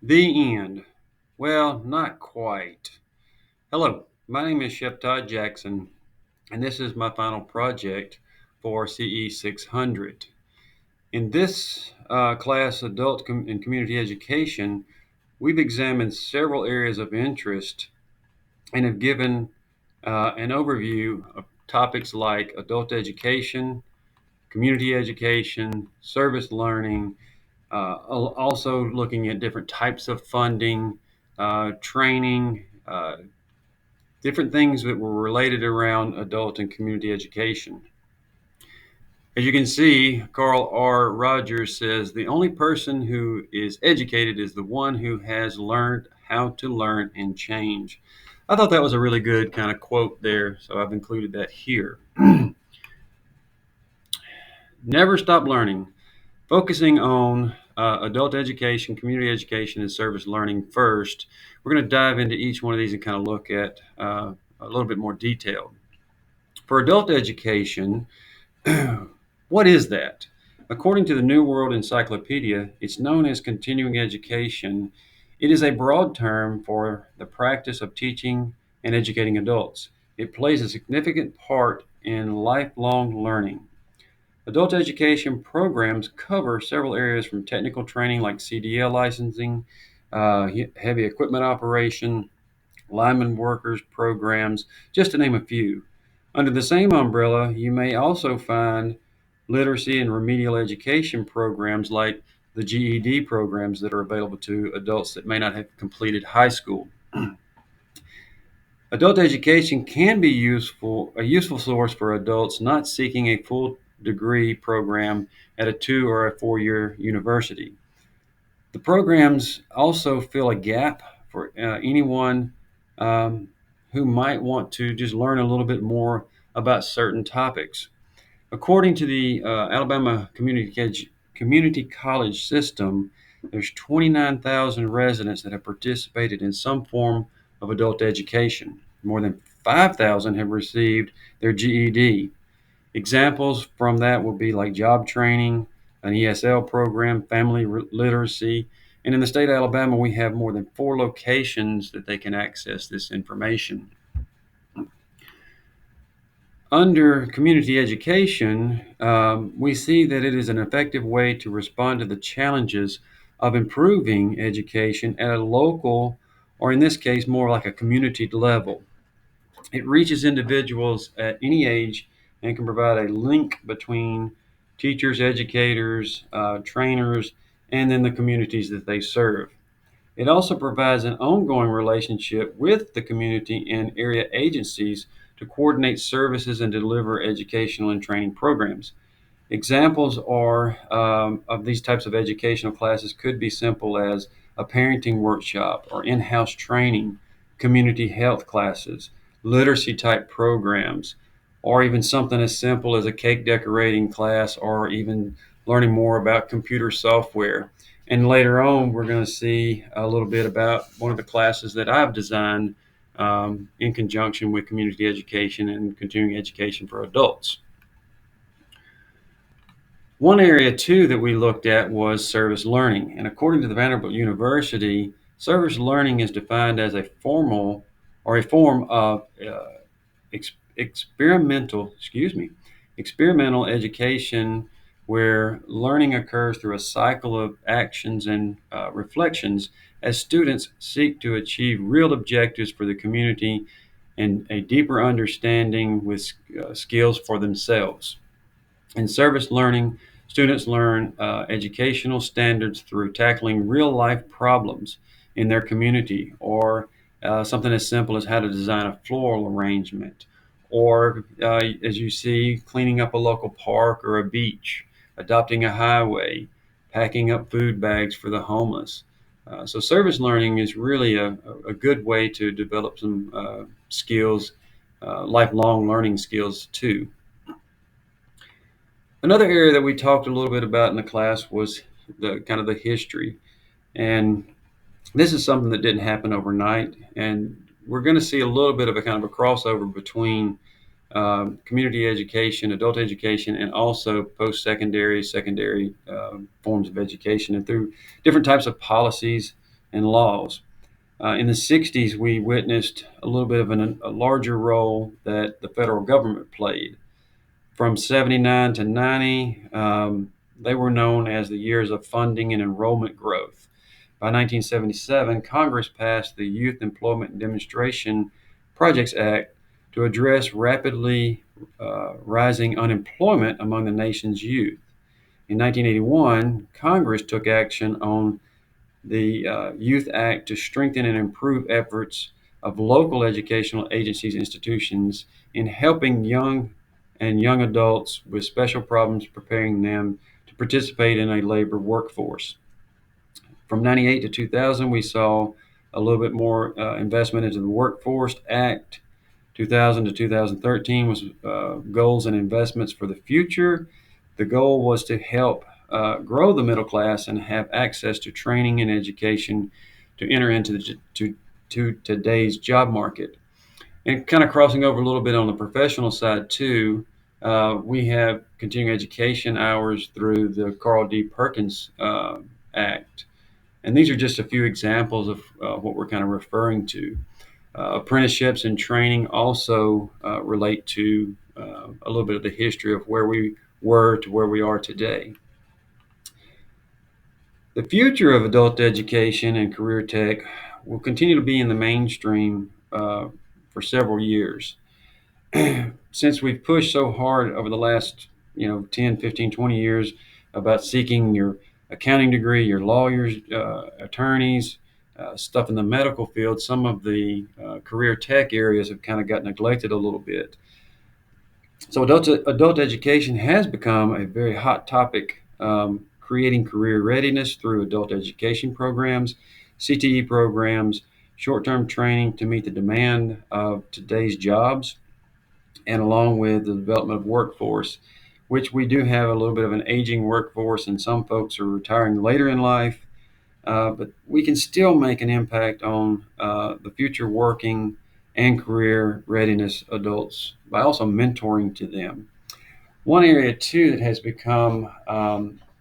The end. Well, not quite. Hello, my name is Chef Todd Jackson, and this is my final project for CE 600. In this class, and Community Education, we've examined several areas of interest and have given an overview of topics like adult education, community education, service learning, also looking at different types of funding, training, different things that were related around adult and community education. As you can see, Carl R. Rogers says the only person who is educated is the one who has learned how to learn and change. I thought that was a really good kind of quote there, so I've included that here. Never stop learning. Focusing on adult education, community education, and service learning first, we're going to dive into each one of these and kind of look at a little bit more detail. For adult education, what is that? According to the New World Encyclopedia, it's known as continuing education. It is a broad term for the practice of teaching and educating adults. It plays a significant part in lifelong learning. Adult education programs cover several areas from technical training like CDL licensing, heavy equipment operation, lineman workers programs, just to name a few. Under the same umbrella, you may also find literacy and remedial education programs like the GED programs that are available to adults that may not have completed high school. Adult education can be a useful source for adults not seeking a full degree program at a 2 or a 4 year university. The programs also fill a gap for anyone who might want to just learn a little bit more about certain topics. According to the Alabama Community College System, there's 29,000 residents that have participated in some form of adult education. More than 5,000 have received their GED. Examples from that would be like job training, an ESL program, family literacy. And in the state of Alabama, we have more than 4 locations that they can access this information. Under community education, we see that it is an effective way to respond to the challenges of improving education at a local, or in this case, more like a community level. It reaches individuals at any age and can provide a link between teachers, educators, trainers, and then the communities that they serve. It also provides an ongoing relationship with the community and area agencies to coordinate services and deliver educational and training programs. Examples of these types of educational classes could be simple as a parenting workshop or in-house training, community health classes, literacy type programs, or even something as simple as a cake decorating class or even learning more about computer software. And later on, we're going to see a little bit about one of the classes that I've designed in conjunction with community education and continuing education for adults. One area, too, that we looked at was service learning. And according to the Vanderbilt University, service learning is defined as a form of experimental education where learning occurs through a cycle of actions and reflections as students seek to achieve real objectives for the community and a deeper understanding with skills for themselves. In service learning, students learn educational standards through tackling real life problems in their community, or something as simple as how to design a floral arrangement, or as you see, cleaning up a local park or a beach, adopting a highway, packing up food bags for the homeless. So, service learning is really a good way to develop some skills, lifelong learning skills, too. Another area that we talked a little bit about in the class was the kind of the history. And this is something that didn't happen overnight. And we're going to see a little bit of a kind of a crossover between community education, adult education, and also post-secondary, secondary forms of education. And through different types of policies and laws. In the 60s, we witnessed a little bit of a larger role that the federal government played. From 79 to 90, they were known as the years of funding and enrollment growth. By 1977, Congress passed the Youth Employment and Demonstration Projects Act to address rapidly rising unemployment among the nation's youth. In 1981, Congress took action on the Youth Act to strengthen and improve efforts of local educational agencies and institutions in helping young adults with special problems, preparing them to participate in a labor workforce. From 98 to 2000, we saw a little bit more investment into the Workforce Act. 2000 to 2013 was goals and investments for the future. The goal was to help grow the middle class and have access to training and education to enter into to today's job market. And kind of crossing over a little bit on the professional side too, we have continuing education hours through the Carl D. Perkins Act. And these are just a few examples of what we're kind of referring to. Apprenticeships and training also relate to a little bit of the history of where we were to where we are today. The future of adult education and career tech will continue to be in the mainstream for several years. Since we've pushed so hard over the last 10, 15, 20 years about seeking your accounting degree, your lawyers, attorneys, stuff in the medical field, some of the career tech areas have kind of got neglected a little bit. So adult education has become a very hot topic, creating career readiness through adult education programs, CTE programs, short-term training to meet the demand of today's jobs, and along with the development of workforce, which we do have a little bit of an aging workforce, and some folks are retiring later in life. But we can still make an impact on the future working and career readiness adults by also mentoring to them. One area too that has become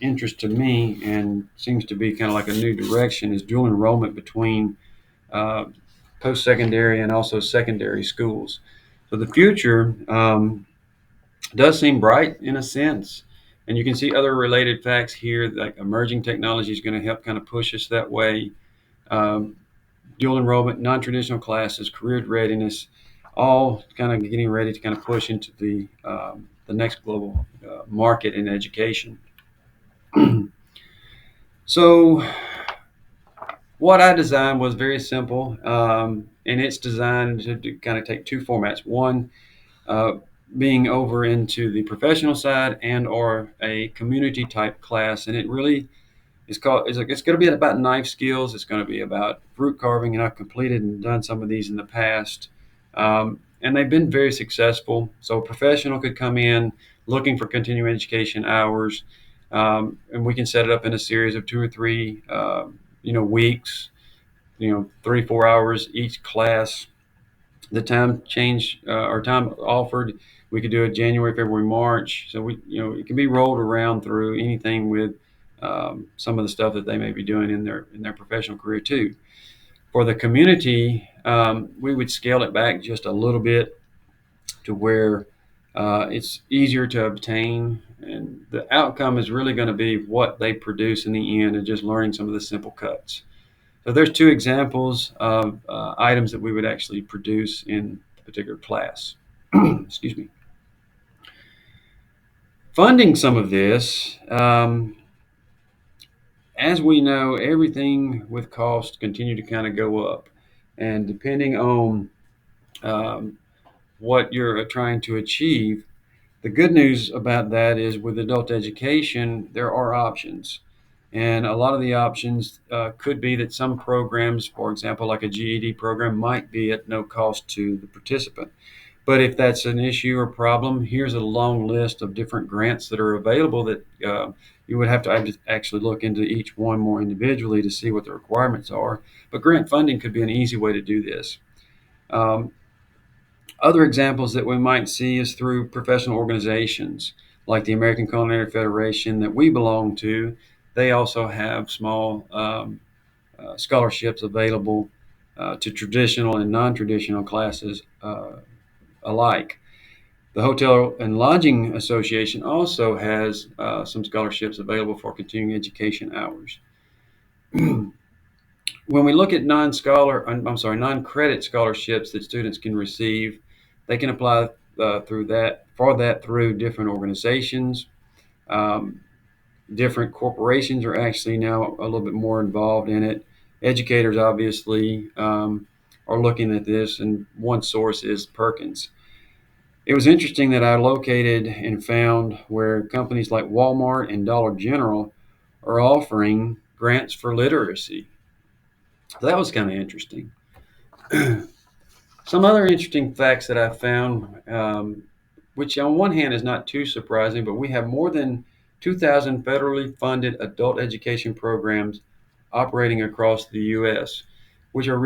interest to me and seems to be kind of like a new direction is dual enrollment between uh, post-secondary and also secondary schools. So the future does seem bright in a sense. And you can see other related facts here, like emerging technology is going to help kind of push us that way. Um, Dual enrollment, non-traditional classes, career readiness, all kind of getting ready to kind of push into the next global market in education. So what I designed was very simple, and it's designed to kind of take two formats. One, uh, being over into the professional side and or a community type class, and it really it's going to be about knife skills. It's going to be about fruit carving, and I've completed and done some of these in the past, and they've been very successful. So a professional could come in looking for continuing education hours, and we can set it up in a series of 2 or 3 weeks, 3 4 hours each class. The time change or time offered, we could do it January, February, March. So it can be rolled around through anything with some of the stuff that they may be doing in their professional career too. For the community, we would scale it back just a little bit to where it's easier to obtain, and the outcome is really going to be what they produce in the end, and just learning some of the simple cuts. So there's two examples of items that we would actually produce in a particular class. Excuse me. Funding some of this, as we know, everything with cost continue to kind of go up, and depending on um, what you're trying to achieve, the good news about that is with adult education, there are options. And a lot of the options could be that some programs, for example, like a GED program, might be at no cost to the participant. But if that's an issue or problem, here's a long list of different grants that are available that you would have to actually look into each one more individually to see what the requirements are. But grant funding could be an easy way to do this. Um, Other examples that we might see is through professional organizations like the American Culinary Federation that we belong to. They also have small scholarships available to traditional and non-traditional classes alike. The Hotel and Lodging Association also has some scholarships available for continuing education hours. When we look at non-credit scholarships that students can receive, they can apply through different organizations. Um, Different corporations are actually now a little bit more involved in it. Educators obviously are looking at this, and one source is Perkins. It was interesting that I located and found where companies like Walmart and Dollar General are offering grants for literacy. So that was kind of interesting. Some other interesting facts that I found, which on one hand is not too surprising, but we have more than 2,000 federally funded adult education programs operating across the U.S., which are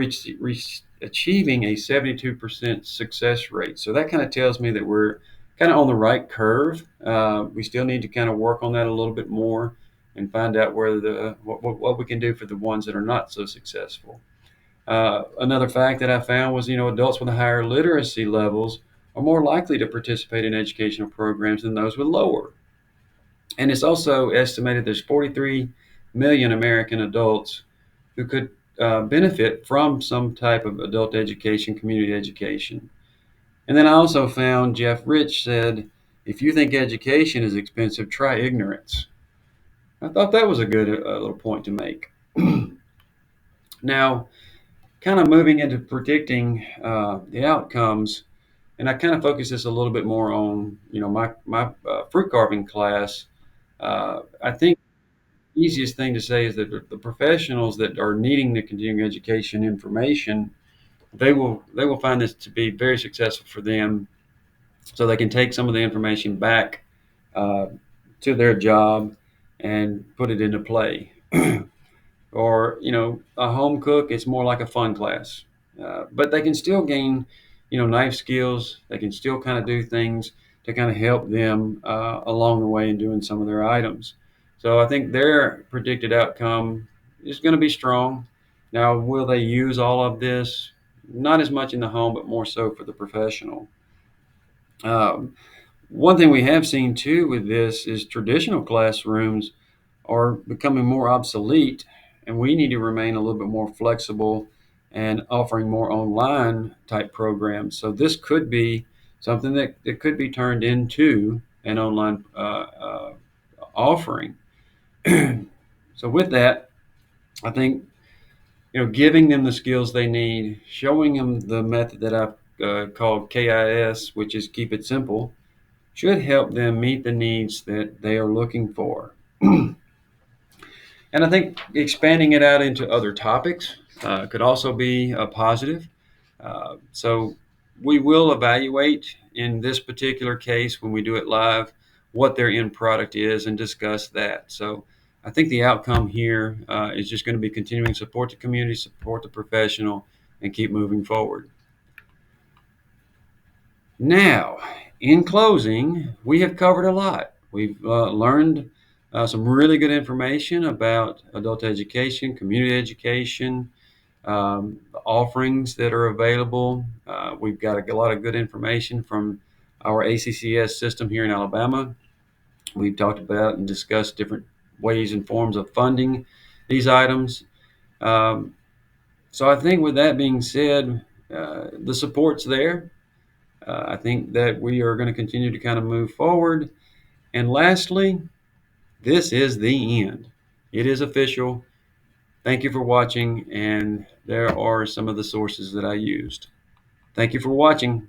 achieving a 72% success rate. So that kind of tells me that we're kind of on the right curve. We still need to kind of work on that a little bit more and find out what we can do for the ones that are not so successful. Another fact that I found was, adults with higher literacy levels are more likely to participate in educational programs than those with lower. And it's also estimated there's 43 million American adults who could benefit from some type of adult education, community education. And then I also found Jeff Rich said, if you think education is expensive, try ignorance. I thought that was a good little point to make. Now, kind of moving into predicting the outcomes, and I kind of focus this a little bit more on, my fruit carving class. I think the easiest thing to say is that the professionals that are needing the continuing education information, they will find this to be very successful for them, so they can take some of the information back uh, to their job and put it into play. Or a home cook, it's more like a fun class, but they can still gain knife skills. They can still kind of do things to kind of help them along the way in doing some of their items. So I think their predicted outcome is going to be strong. Now, will they use all of this? Not as much in the home, but more so for the professional. um, One thing we have seen too with this is traditional classrooms are becoming more obsolete, and we need to remain a little bit more flexible and offering more online type programs. So this could be something that could be turned into an online offering. So with that, I think giving them the skills they need, showing them the method that I've called KIS, which is keep it simple, should help them meet the needs that they are looking for. And I think expanding it out into other topics could also be a positive. So we will evaluate in this particular case when we do it live what their end product is and discuss that. So I think the outcome here is just going to be continuing to support the community, support the professional, and keep moving forward. Now, in closing, we have covered a lot. We've learned some really good information about adult education, community education, the offerings that are available. We've got a lot of good information from our ACCS system here in Alabama. We've talked about and discussed different ways and forms of funding these items. Um, so I think with that being said, the support's there. I think that we are going to continue to kind of move forward. And lastly, this is the end. It is official. Thank you for watching, and there are some of the sources that I used. Thank you for watching.